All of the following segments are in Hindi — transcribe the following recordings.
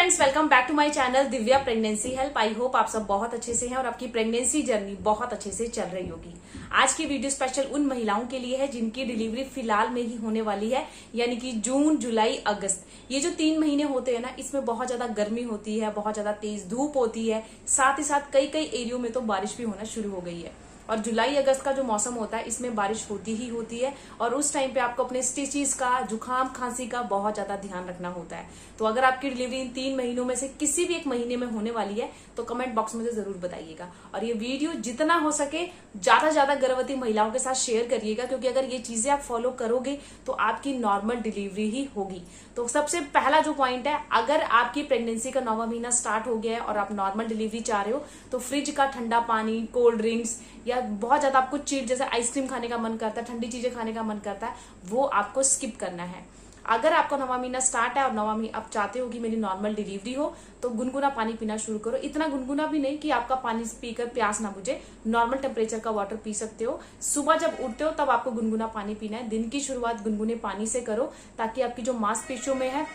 Friends, welcome back to my channel Divya pregnancy help. I hope आप सब बहुत अच्छे से हैं और आपकी प्रेगनेंसी जर्नी बहुत अच्छे से चल रही होगी। आज की वीडियो स्पेशल उन महिलाओं के लिए है जिनकी डिलीवरी फिलहाल में ही होने वाली है, यानी कि जून, जुलाई, अगस्त। ये जो 3 महीने होते हैं ना, इसमें बहुत ज्यादा गर्मी होती है, बहुत ज्यादा तेज धूप होती है, साथ ही साथ कई कई एरियो में तो बारिश भी होना शुरू हो गई है। और जुलाई अगस्त का जो मौसम होता है, इसमें बारिश होती ही होती है और उस टाइम पे आपको अपने स्टिचेस का, जुकाम खांसी का बहुत ज्यादा ध्यान रखना होता है। तो अगर आपकी डिलीवरी इन 3 महीनों में से किसी भी एक महीने में होने वाली है तो कमेंट बॉक्स में जरूर बताइएगा। और ये वीडियो जितना हो सके ज्यादा से ज्यादा गर्भवती महिलाओं के साथ शेयर करिएगा, क्योंकि अगर ये चीजें आप फॉलो करोगे तो आपकी नॉर्मल डिलीवरी ही होगी। तो सबसे पहला जो पॉइंट है, अगर आपकी प्रेगनेंसी का 9वां महीना स्टार्ट हो गया है और आप नॉर्मल डिलीवरी चाह रहे हो तो फ्रिज का ठंडा पानी, कोल्ड ड्रिंक्स या बहुत ज्यादा आपको चीज जैसे आइसक्रीम खाने का मन करता है, ठंडी चीजें खाने का मन करता है, वो आपको स्किप करना है। अगर आपका 9वां महीना स्टार्ट है और 9वां महीना आप चाहते हो कि मेरी नॉर्मल डिलीवरी हो, तो गुनगुना पानी पीना शुरू करो। इतना गुनगुना भी नहीं कि आपका पानी पीकर प्यास ना बुझे, नॉर्मल टेम्परेचर का वाटर पी सकते हो। सुबह जब उठते हो तब आपको गुनगुना पानी पीना है। दिन की शुरुआत गुनगुने पानी से करो ताकि आपकी जो मांसपेशियों में है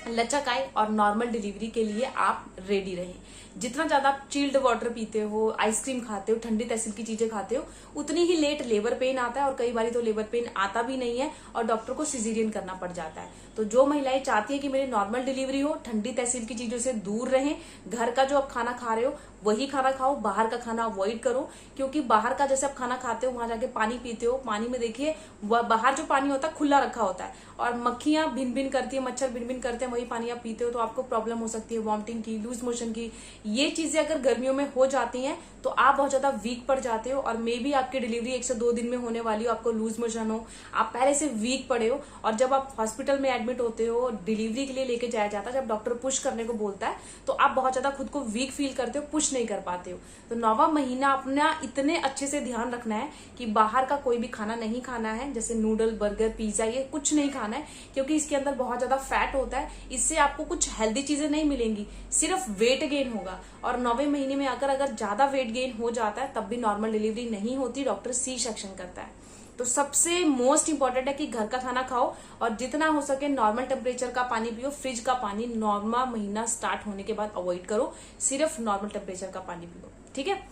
लचक आए और नॉर्मल डिलीवरी के लिए आप रेडी रहें। जितना ज्यादा आप चिल्ड वाटर पीते हो, आइसक्रीम खाते हो, ठंडी तहसील की चीजें खाते हो, उतनी ही लेट लेबर पेन आता है और कई बार तो लेबर पेन आता भी नहीं है और डॉक्टर को सिजेरियन करना पड़ जाता है। तो जो महिलाएं चाहती है कि मेरी नॉर्मल डिलीवरी हो, ठंडी तहसील की चीजों से दूर रहें, घर का जो आप खाना खा रहे हो वही खाना खाओ, बाहर का खाना अवॉइड करो। क्योंकि बाहर का जैसे आप खाना खाते हो, वहां जाके पानी पीते हो, पानी में देखिए बाहर जो पानी होता है खुला रखा होता है और मक्खियां भिन भिन करती है, मच्छर भिन भिन करते हैं, वही पानी आप पीते हो तो आपको प्रॉब्लम हो सकती है वॉमिटिंग की, लूज मोशन की। ये चीजें अगर गर्मियों में हो जाती हैं तो आप बहुत ज्यादा वीक पड़ जाते हो और मे बी आपकी डिलीवरी 1 से 2 दिन में होने वाली हो, आपको लूज मोशन हो, आप पहले से वीक पड़े हो और जब आप हॉस्पिटल में एडमिट होते हो, डिलीवरी के लिए लेके जाया जाता है, जब डॉक्टर पुश करने को बोलता है तो आप बहुत ज्यादा खुद को वीक फील करते हो, पुश नहीं कर पाते हो। तो 9वां महीना अपना इतने अच्छे से ध्यान रखना है कि बाहर का कोई भी खाना नहीं खाना है, जैसे नूडल, बर्गर, पिज्जा, ये कुछ नहीं खाना है, क्योंकि इसके अंदर बहुत ज्यादा फैट होता है। इससे आपको कुछ हेल्दी चीजें नहीं मिलेंगी, सिर्फ वेट गेन होगा। और 9वें महीने में अगर ज्यादा वेट गेन हो जाता है तब भी नॉर्मल डिलीवरी नहीं होती, डॉक्टर सी सेक्शन करता है। तो सबसे मोस्ट इंपॉर्टेंट है कि घर का खाना खाओ और जितना हो सके नॉर्मल टेम्परेचर का पानी पियो। फ्रिज का पानी 9वां महीना स्टार्ट होने के बाद अवॉइड करो, सिर्फ नॉर्मल टेम्परेचर का पानी पियो, ठीक है।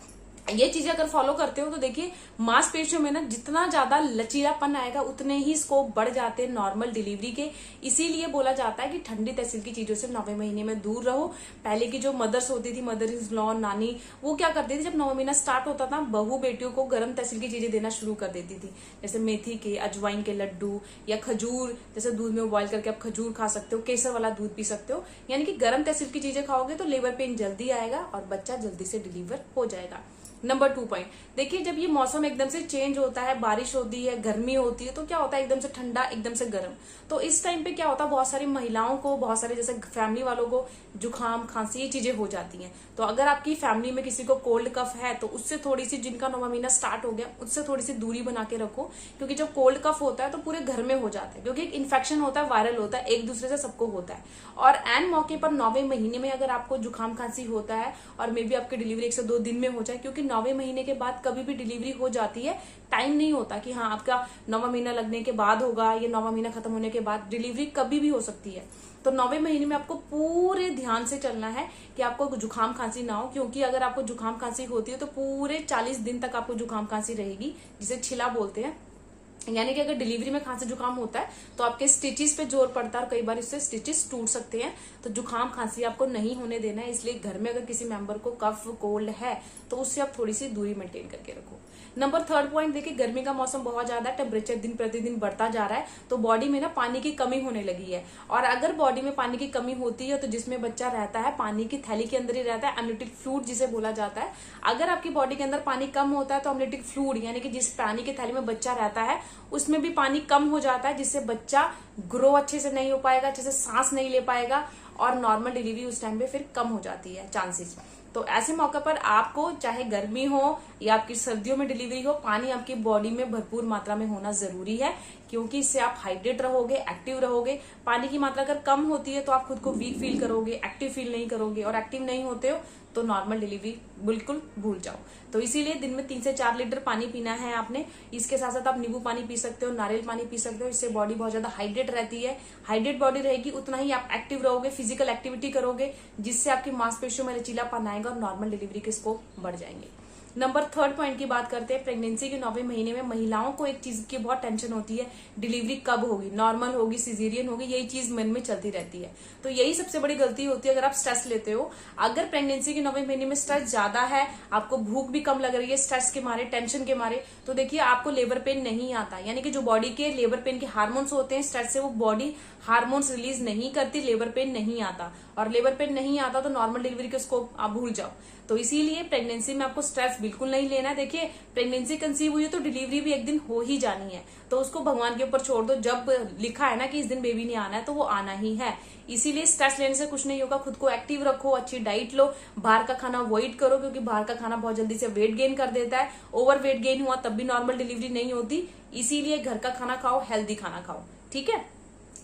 ये चीजें अगर फॉलो करते हो तो देखिए मांसपेशियों में ना जितना ज्यादा लचीलापन आएगा उतने ही स्कोप बढ़ जाते हैं नॉर्मल डिलीवरी के। इसीलिए बोला जाता है कि ठंडी तहसील की चीजों से 9वें महीने में दूर रहो। पहले की जो मदर्स होती थी, मदर इन लॉ, नानी, वो क्या करती थी, जब 9वां महीना स्टार्ट होता था बहू बेटियों को गर्म तहसील की चीजें देना शुरू कर देती थी, जैसे मेथी के, अजवाइन के लड्डू या खजूर, जैसे दूध में बॉइल करके आप खजूर खा सकते हो, केसर वाला दूध पी सकते हो। यानी कि गर्म तहसील की चीजें खाओगे तो लेबर पेन जल्दी आएगा और बच्चा जल्दी से डिलीवर हो जाएगा। नंबर 2 पॉइंट, देखिए जब ये मौसम एकदम से चेंज होता है, बारिश होती है, गर्मी होती है, तो क्या होता है एकदम से ठंडा, एकदम से गर्म। तो इस टाइम पे क्या होता है, बहुत सारी महिलाओं को, बहुत सारे जैसे फैमिली वालों को जुकाम, खांसी, ये चीजें हो जाती हैं। तो अगर आपकी फैमिली में किसी को कोल्ड कफ है तो उससे थोड़ी सी, जिनका 9वां महीना स्टार्ट हो गया, उससे थोड़ी सी दूरी बना के रखो। क्योंकि जब कोल्ड कफ होता है तो पूरे घर में हो जाता है, क्योंकि एक इन्फेक्शन होता है, वायरल होता है, एक दूसरे से सबको होता है। और एन मौके पर 9वें महीने में अगर आपको जुकाम खांसी होता है और मे बी आपकी डिलीवरी 1 से 2 दिन में हो जाए, क्योंकि 9वें महीने के बाद कभी भी डिलीवरी हो जाती है, टाइम नहीं होता कि हाँ आपका 9वां महीना लगने के बाद होगा या 9वां महीना खत्म होने के बाद, डिलीवरी कभी भी हो सकती है। तो 9वें महीने में आपको पूरे ध्यान से चलना है कि आपको जुकाम खांसी ना हो, क्योंकि अगर आपको जुकाम खांसी होती है तो पूरे 40 दिन तक आपको जुकाम खांसी रहेगी, जिसे छिला बोलते हैं। यानी कि अगर डिलीवरी में खांसी जुकाम होता है तो आपके स्टिचेस पे जोर पड़ता है और कई बार इससे स्टिचेस टूट सकते हैं। तो जुकाम खांसी आपको नहीं होने देना है, इसलिए घर में अगर किसी मेंबर को कफ, कोल्ड है तो उससे आप थोड़ी सी दूरी मेंटेन करके रखो। नंबर 3 पॉइंट, देखिए गर्मी का मौसम बहुत ज्यादा, टेम्परेचर दिन प्रतिदिन बढ़ता जा रहा है, तो बॉडी में ना पानी की कमी होने लगी है। और अगर बॉडी में पानी की कमी होती है तो जिसमें बच्चा रहता है पानी की थैली के अंदर ही रहता है, अम्नियोटिक फ्लूइड जिसे बोला जाता है। अगर आपकी बॉडी के अंदर पानी कम होता है तो अम्नियोटिक फ्लूइड यानी कि जिस पानी की थैली में बच्चा रहता है उसमें भी पानी कम हो जाता है, जिससे बच्चा ग्रो अच्छे से नहीं हो पाएगा, अच्छे से सांस नहीं ले पाएगा और नॉर्मल डिलीवरी उस टाइम पे फिर कम हो जाती है चांसेस। तो ऐसे मौके पर आपको चाहे गर्मी हो या आपकी सर्दियों में डिलीवरी हो, पानी आपकी बॉडी में भरपूर मात्रा में होना जरूरी है, क्योंकि इससे आप हाइड्रेट रहोगे, एक्टिव रहोगे। पानी की मात्रा अगर कम होती है तो आप खुद को वीक फील करोगे, एक्टिव फील नहीं करोगे, और एक्टिव नहीं होते हो तो नॉर्मल डिलीवरी बिल्कुल भूल जाओ। तो इसीलिए दिन में 3 से 4 लीटर पानी पीना है आपने। इसके साथ साथ आप नींबू पानी पी सकते हो, नारियल पानी पी सकते हो। इससे बॉडी बहुत ज्यादा हाइड्रेट रहती है। हाइड्रेट बॉडी रहेगी उतना ही आप एक्टिव रहोगे, फिजिकल एक्टिविटी करोगे, जिससे आपकी मांसपेशियों में लचीलापन आएगा और नॉर्मल डिलीवरी के स्कोप बढ़ जाएंगे। नंबर 3 पॉइंट की बात करते हैं। प्रेगनेंसी के 9वें महीने में महिलाओं को एक चीज की बहुत टेंशन होती है, डिलीवरी कब होगी, नॉर्मल होगी, सिजेरियन होगी, यही चीज मन में चलती रहती है। तो यही सबसे बड़ी गलती होती है अगर आप स्ट्रेस लेते हो। अगर प्रेगनेंसी के 9वें महीने में स्ट्रेस ज्यादा है, आपको भूख भी कम लग रही है स्ट्रेस के मारे, टेंशन के मारे, तो देखिए आपको लेबर पेन नहीं आता। यानी कि जो बॉडी के लेबर पेन के हार्मोन्स होते हैं, स्ट्रेस से वो बॉडी हार्मोन्स रिलीज नहीं करती, लेबर पेन नहीं आता। और लेबर पेन नहीं आता तो नॉर्मल डिलीवरी के स्कोप आप भूल जाओ। तो इसीलिए प्रेगनेंसी में आपको स्ट्रेस बिल्कुल नहीं लेना है। देखिए प्रेगनेंसी कंसीव हुई है तो डिलीवरी भी एक दिन हो ही जानी है, तो उसको भगवान के ऊपर छोड़ दो। जब लिखा है ना कि इस दिन बेबी ने आना है तो वो आना ही है। इसीलिए स्ट्रेस लेने से कुछ नहीं होगा। खुद को एक्टिव रखो, अच्छी डाइट लो, बाहर का खाना अवॉइड करो, क्योंकि बाहर का खाना बहुत जल्दी से वेट गेन कर देता है। ओवर वेट गेन हुआ तब भी नॉर्मल डिलीवरी नहीं होती। इसीलिए घर का खाना खाओ, हेल्दी खाना खाओ। ठीक है,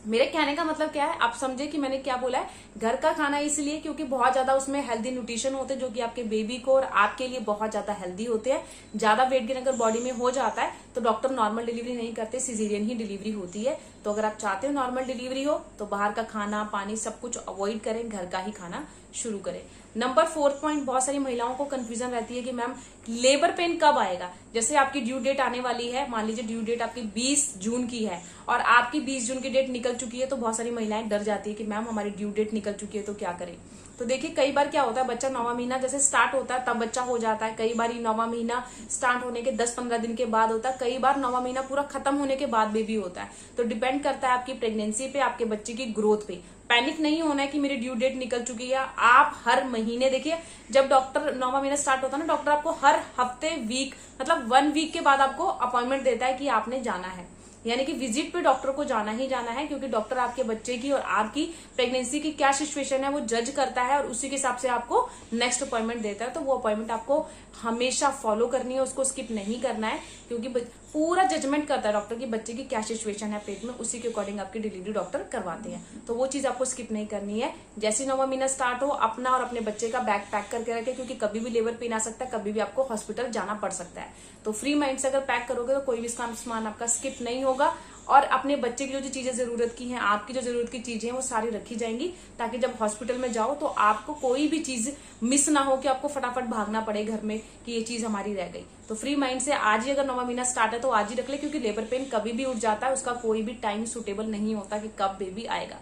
मेरे कहने का मतलब क्या है, आप समझे कि मैंने क्या बोला है। घर का खाना इसलिए क्योंकि बहुत ज्यादा उसमें हेल्दी न्यूट्रिशन होते हैं, जो कि आपके बेबी को और आपके लिए बहुत ज्यादा हेल्दी होते हैं। ज्यादा वेट गेन अगर बॉडी में हो जाता है तो डॉक्टर नॉर्मल डिलीवरी नहीं करते, सिजेरियन ही डिलीवरी होती है। तो अगर आप चाहते हो नॉर्मल डिलीवरी हो तो बाहर का खाना पानी सब कुछ अवॉइड करें, घर का ही खाना शुरू करें। नंबर 4 पॉइंट, बहुत सारी महिलाओं को कंफ्यूजन रहती है कि मैम लेबर पेन कब आएगा। जैसे आपकी ड्यू डेट आने वाली है, मान लीजिए ड्यू डेट आपकी 20 जून की है और आपकी 20 जून की डेट निकल चुकी है, तो बहुत सारी महिलाएं डर जाती है कि मैम हमारी ड्यू डेट निकल चुकी है तो क्या करें। तो देखिए कई बार क्या होता है, बच्चा 9वां महीना जैसे स्टार्ट होता है तब बच्चा हो जाता है। कई बार 9वां महीना स्टार्ट होने के 10-15 दिन के बाद होता है। कई बार 9वां महीना पूरा खत्म होने के बाद बेबी होता है। तो डिपेंड करता है आपकी प्रेगनेंसी पे, आपके बच्चे की ग्रोथ पे। पैनिक नहीं होना है कि मेरी ड्यू डेट निकल चुकी है। आप हर महीने देखिए, जब डॉक्टर 9वां महीना स्टार्ट होता है ना, डॉक्टर आपको हर हफ्ते वीक मतलब 1 वीक के बाद आपको अपॉइंटमेंट देता है कि आपने जाना है। यानी कि विजिट पे डॉक्टर को जाना ही जाना है, क्योंकि डॉक्टर आपके बच्चे की और आपकी प्रेगनेंसी की क्या सिचुएशन है वो जज करता है और उसी के हिसाब से आपको नेक्स्ट अपॉइंटमेंट देता है। तो वो अपॉइंटमेंट आपको हमेशा फॉलो करनी है, उसको स्किप नहीं करना है, क्योंकि पूरा जजमेंट करता है डॉक्टर की बच्चे की क्या सिचुएशन है पेट में, उसी के अकॉर्डिंग आपकी डिलीवरी डॉक्टर करवाते हैं। तो वो चीज आपको स्किप नहीं करनी है। जैसे 9वां महीना स्टार्ट हो, अपना और अपने बच्चे का बैग पैक करके रखें, क्योंकि कभी भी लेबर पेन आ सकता है, कभी भी आपको हॉस्पिटल जाना पड़ सकता है। तो फ्री माइंड से अगर पैक करोगे तो कोई भी सामान आपका स्किप नहीं होगा और अपने बच्चे की जो चीजें जरूरत की हैं, आपकी जो जरूरत की चीजें हैं वो सारी रखी जाएंगी, ताकि जब हॉस्पिटल में जाओ तो आपको कोई भी चीज मिस ना हो कि आपको फटाफट भागना पड़े घर में कि ये चीज हमारी रह गई। तो फ्री माइंड से आज ही अगर 9वां महीना स्टार्ट है तो आज ही रख ले, क्योंकि लेबर पेन कभी भी उठ जाता है, उसका कोई भी टाइम सुटेबल नहीं होता कि कब बेबी आएगा।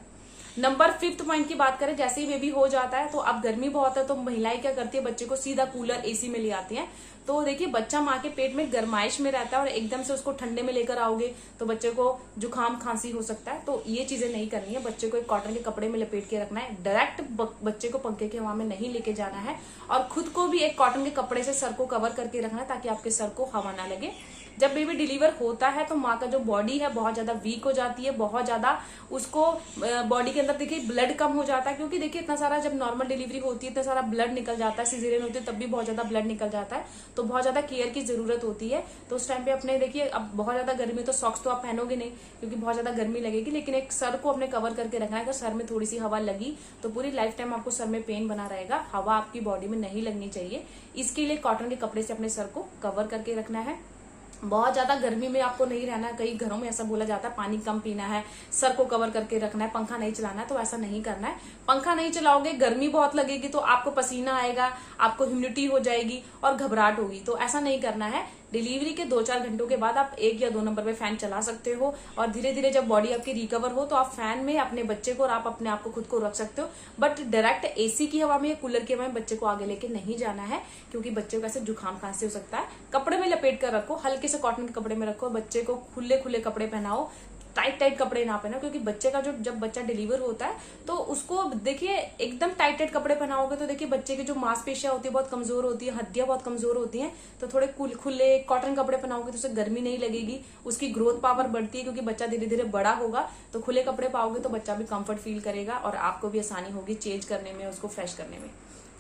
नंबर 5 पॉइंट की बात करें, जैसे ही बेबी हो जाता है तो अब गर्मी बहुत है तो महिलाएं क्या करती है, बच्चे को सीधा कूलर एसी में ले आती हैं। तो देखिए बच्चा माँ के पेट में गर्माइश में रहता है और एकदम से उसको ठंडे में लेकर आओगे तो बच्चे को जुकाम खांसी हो सकता है। तो ये चीजें नहीं करनी है। बच्चे को एक कॉटन के कपड़े में लपेट के रखना है, डायरेक्ट बच्चे को पंखे के हवा में नहीं लेके जाना है और खुद को भी एक कॉटन के कपड़े से सर को कवर करके रखना है, ताकि आपके सर को हवा ना लगे। जब बेबी डिलीवर होता है तो माँ का जो बॉडी है बहुत ज्यादा वीक हो जाती है, बहुत ज्यादा उसको बॉडी के अंदर देखिए ब्लड कम हो जाता है, क्योंकि देखिए इतना सारा जब नॉर्मल डिलीवरी होती है इतना सारा ब्लड निकल जाता है, सिजेरियन होती है तब भी बहुत ज्यादा ब्लड निकल जाता है, तो बहुत ज्यादा केयर की जरूरत होती है। तो उस टाइम पे अपने देखिए, अब बहुत ज्यादा गर्मी तो सॉक्स तो आप पहनोगे नहीं क्योंकि बहुत ज्यादा गर्मी लगेगी, लेकिन एक सर को अपने कवर करके रखना है। अगर सर में थोड़ी सी हवा लगी तो पूरी लाइफ टाइम आपको सर में पेन बना रहेगा, हवा आपकी बॉडी में नहीं लगनी चाहिए। इसके लिए कॉटन के कपड़े से अपने सर को कवर करके रखना है। बहुत ज्यादा गर्मी में आपको नहीं रहना है। कई घरों में ऐसा बोला जाता है पानी कम पीना है, सर को कवर करके रखना है, पंखा नहीं चलाना है, तो ऐसा नहीं करना है। पंखा नहीं चलाओगे, गर्मी बहुत लगेगी तो आपको पसीना आएगा, आपको ह्यूमिडिटी हो जाएगी और घबराहट होगी, तो ऐसा नहीं करना है। डिलीवरी के 2-4 घंटों के बाद आप 1 या 2 नंबर पे फैन चला सकते हो और धीरे धीरे जब बॉडी आपकी रिकवर हो तो आप फैन में अपने बच्चे को और आप अपने आप को खुद को रख सकते हो, बट डायरेक्ट एसी की हवा में या कूलर की हवा में बच्चे को आगे लेके नहीं जाना है, क्योंकि बच्चे को ऐसे जुकाम खांसी हो सकता है। कपड़े में लपेट कर रखो, हल्के से कॉटन के कपड़े में रखो, बच्चे को खुले खुले कपड़े पहनाओ, टाइट कपड़े ना पहना, क्योंकि बच्चे का जब बच्चा डिलीवर होता है तो उसको देखिए एकदम टाइट कपड़े पहनाओगे तो देखिए बच्चे की जो मांसपेशियां होती है बहुत कमजोर होती है, हड्डियां बहुत कमजोर होती हैं, तो थोड़े खुले कॉटन कपड़े पहनाओगे तो उसे गर्मी नहीं लगेगी, उसकी ग्रोथ पावर बढ़ती है, क्योंकि बच्चा धीरे धीरे बड़ा होगा। तो खुले कपड़े पाओगे तो बच्चा भी कंफर्ट फील करेगा और आपको भी आसानी होगी चेंज करने में, उसको फ्रेश करने में।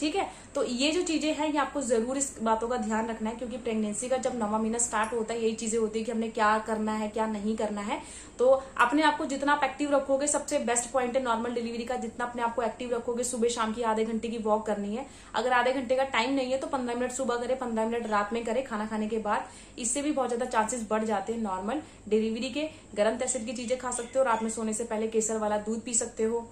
ठीक है। तो ये जो चीजें हैं ये आपको जरूर इस बातों का ध्यान रखना है, क्योंकि प्रेगनेंसी का जब 9वां महीना स्टार्ट होता है यही चीजें होती है कि हमने क्या करना है क्या नहीं करना है। तो अपने आप को जितना आप एक्टिव रखोगे, सबसे बेस्ट पॉइंट है नॉर्मल डिलीवरी का, जितना अपने आप को एक्टिव रखोगे। सुबह शाम की आधे घंटे की वॉक करनी है। अगर आधे घंटे का टाइम नहीं है तो 15 मिनट सुबह करे, 15 मिनट रात में करे खाना खाने के बाद। इससे भी बहुत ज्यादा चांसेस बढ़ जाते हैं नॉर्मल डिलीवरी के। गर्म तहसीर की चीजें खा सकते हो, रात में सोने से पहले केसर वाला दूध पी सकते हो,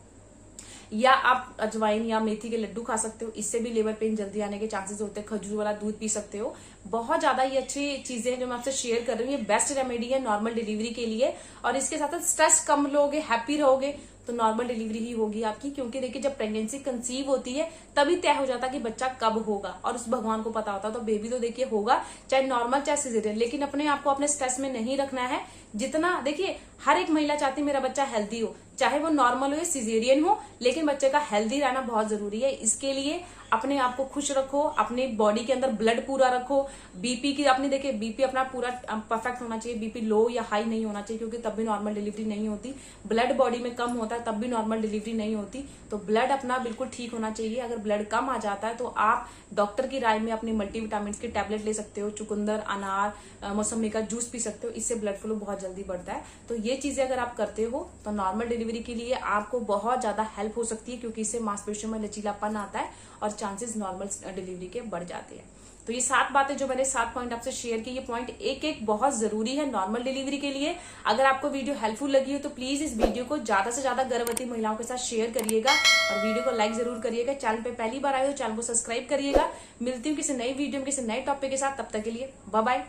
या आप अजवाइन या मेथी के लड्डू खा सकते हो, इससे भी लेबर पेन जल्दी आने के चांसेस होते हैं। खजूर वाला दूध पी सकते हो। बहुत ज्यादा ये अच्छी चीजें हैं जो मैं आपसे शेयर कर रही हूँ। ये बेस्ट रेमेडी है नॉर्मल डिलीवरी के लिए। और इसके साथ साथ स्ट्रेस कम लोगे, हैप्पी रहोगे तो नॉर्मल डिलीवरी ही होगी आपकी। क्योंकि देखिए जब प्रेगनेंसी कंसीव होती है तभी तय हो जाता है कि बच्चा कब होगा, और उस भगवान को पता होता है। तो बेबी तो देखिए होगा, चाहे नॉर्मल चाहे सिजेरियन, लेकिन अपने आप को अपने स्ट्रेस में नहीं रखना है। जितना देखिए हर एक महिला चाहती है मेरा बच्चा हेल्दी हो, चाहे वो नॉर्मल हो या सिजेरियन हो, लेकिन बच्चे का हेल्दी रहना बहुत जरूरी है। इसके लिए अपने आप को खुश रखो, अपने बॉडी के अंदर ब्लड पूरा रखो। बीपी की अपने देखिए बीपी अपना पूरा परफेक्ट होना चाहिए, बीपी लो या हाई नहीं होना चाहिए, क्योंकि तब भी नॉर्मल डिलीवरी नहीं होती। ब्लड बॉडी में कम होता है तब भी नॉर्मल डिलीवरी नहीं होती। तो ब्लड अपना बिल्कुल ठीक होना चाहिए। अगर ब्लड कम आ जाता है तो आप डॉक्टर की राय में अपनी मल्टीविटामिन की टैबलेट ले सकते हो, चुकंदर, अनार, मौसमी का जूस पी सकते हो। इससे ब्लड फ्लो बहुत जल्दी बढ़ता है। तो ये चीजें अगर आप करते हो तो नॉर्मल डिलीवरी के लिए आपको बहुत ज्यादा हेल्प हो सकती है, क्योंकि इससे मांसपेशियों में लचीलापन आता है और चांसेस नॉर्मल डिलीवरी के बढ़ जाते हैं। तो ये 7 बातें जो मैंने 7 पॉइंट आपसे शेयर की, ये पॉइंट एक एक बहुत जरूरी है नॉर्मल डिलीवरी के लिए। अगर आपको वीडियो हेल्पफुल लगी हो तो प्लीज इस वीडियो को ज्यादा से ज्यादा गर्भवती महिलाओं के साथ शेयर करिएगा और वीडियो को लाइक जरूर करिएगा। चैनल पे पहली बार आए तो चैनल को सब्सक्राइब करिएगा। मिलती हूँ किसी नई वीडियो में किसी नए टॉपिक के साथ, तब तक के लिए बाय बाय।